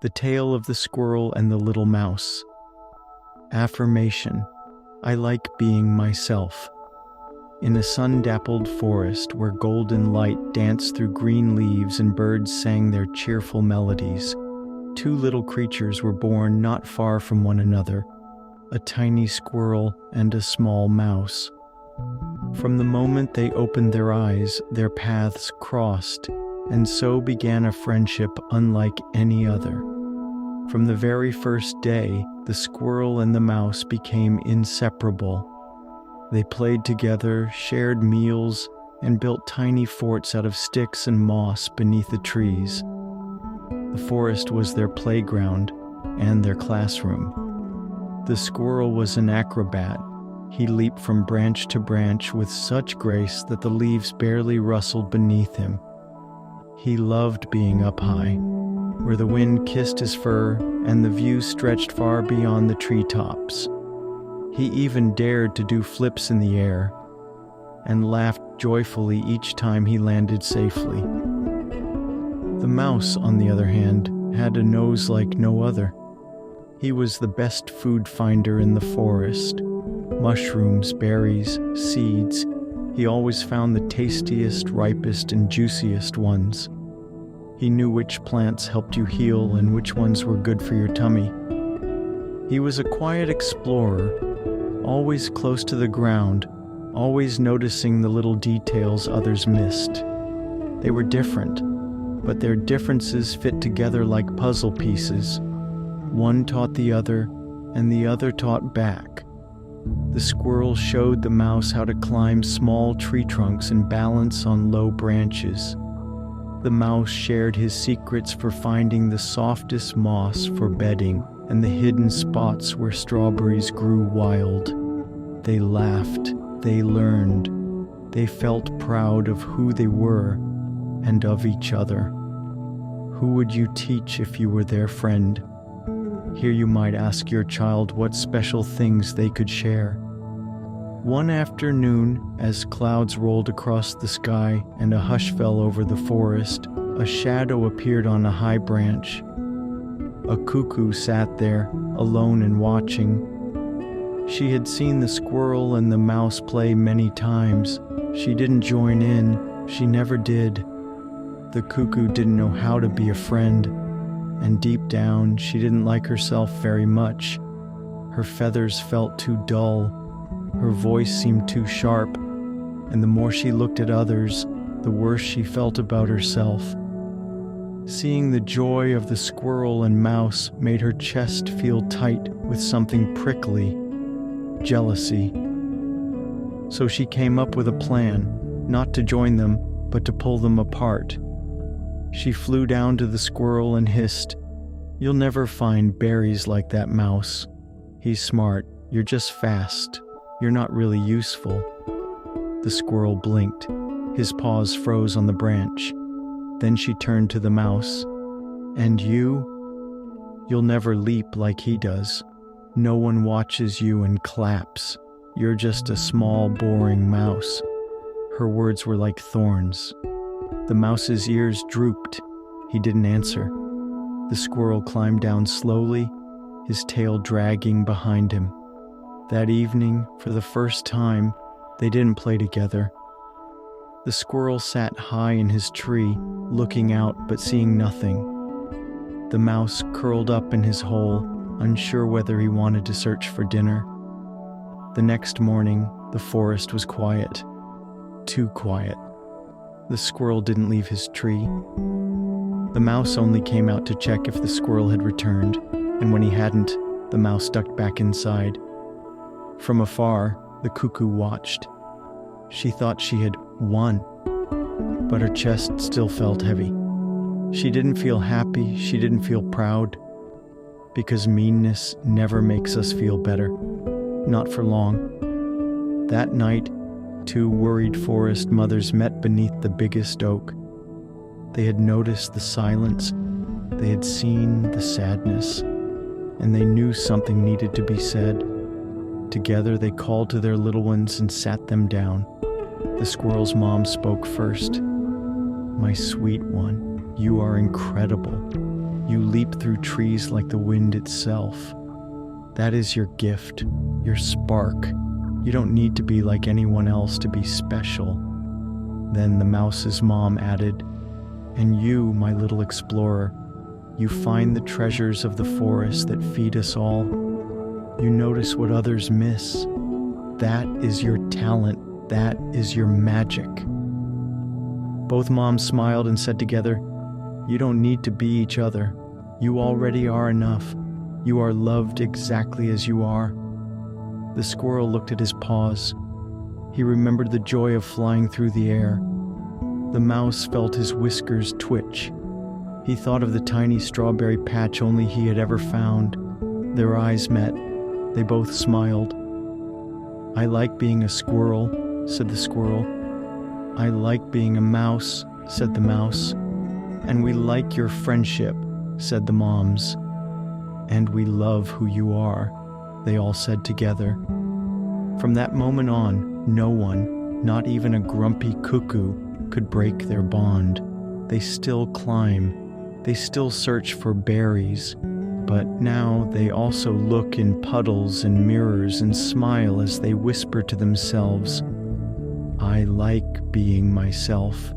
The Tale of the Squirrel and the Little Mouse. Affirmation: I like being myself. In a sun-dappled forest where golden light danced through green leaves and birds sang their cheerful melodies, two little creatures were born not far from one another, a tiny squirrel and a small mouse. From the moment they opened their eyes, their paths crossed, and so began a friendship unlike any other. From the very first day, the squirrel and the mouse became inseparable. They played together, shared meals, and built tiny forts out of sticks and moss beneath the trees. The forest was their playground and their classroom. The squirrel was an acrobat. He leaped from branch to branch with such grace that the leaves barely rustled beneath him. He loved being up high, where the wind kissed his fur and the view stretched far beyond the treetops. He even dared to do flips in the air and laughed joyfully each time he landed safely. The mouse, on the other hand, had a nose like no other. He was the best food finder in the forest. Mushrooms, berries, seeds. He always found the tastiest, ripest, and juiciest ones. He knew which plants helped you heal and which ones were good for your tummy. He was a quiet explorer, always close to the ground, always noticing the little details others missed. They were different, but their differences fit together like puzzle pieces. One taught the other, and the other taught back. The squirrel showed the mouse how to climb small tree trunks and balance on low branches. The mouse shared his secrets for finding the softest moss for bedding and the hidden spots where strawberries grew wild. They laughed, they learned, they felt proud of who they were and of each other. Who would you teach if you were their friend? Here you might ask your child what special things they could share. One afternoon, as clouds rolled across the sky and a hush fell over the forest, a shadow appeared on a high branch. A cuckoo sat there, alone and watching. She had seen the squirrel and the mouse play many times. She didn't join in, she never did. The cuckoo didn't know how to be a friend, and deep down, she didn't like herself very much. Her feathers felt too dull, her voice seemed too sharp, and the more she looked at others, the worse she felt about herself. Seeing the joy of the squirrel and mouse made her chest feel tight with something prickly, jealousy. So she came up with a plan, not to join them, but to pull them apart. She flew down to the squirrel and hissed, "You'll never find berries like that mouse. He's smart, you're just fast. You're not really useful." The squirrel blinked. His paws froze on the branch. Then she turned to the mouse. "And you? You'll never leap like he does. No one watches you and claps. You're just a small, boring mouse." Her words were like thorns. The mouse's ears drooped. He didn't answer. The squirrel climbed down slowly, his tail dragging behind him. That evening, for the first time, they didn't play together. The squirrel sat high in his tree, looking out but seeing nothing. The mouse curled up in his hole, unsure whether he wanted to search for dinner. The next morning, the forest was quiet. Too quiet. The squirrel didn't leave his tree. The mouse only came out to check if the squirrel had returned, and when he hadn't, the mouse ducked back inside. From afar, the cuckoo watched. She thought she had won, but her chest still felt heavy. She didn't feel happy, she didn't feel proud, because meanness never makes us feel better, not for long. That night, two worried forest mothers met beneath the biggest oak. They had noticed the silence, they had seen the sadness, and they knew something needed to be said. Together they called to their little ones and sat them down. The squirrel's mom spoke first. "My sweet one, you are incredible. You leap through trees like the wind itself. That is your gift, your spark. You don't need to be like anyone else to be special. Then the mouse's mom added, "And you, my little explorer, you find the treasures of the forest that feed us all. You notice what others miss. That is your talent. That is your magic." Both moms smiled and said together, "You don't need to be each other. You already are enough. You are loved exactly as you are." The squirrel looked at his paws. He remembered the joy of flying through the air. The mouse felt his whiskers twitch. He thought of the tiny strawberry patch only he had ever found. Their eyes met. They both smiled. "I like being a squirrel," said the squirrel. "I like being a mouse," said the mouse. "And we like your friendship," said the moms. "And we love who you are," they all said together. From that moment on, no one, not even a grumpy cuckoo, could break their bond. They still climb. They still search for berries. But now they also look in puddles and mirrors and smile as they whisper to themselves, "I like being myself."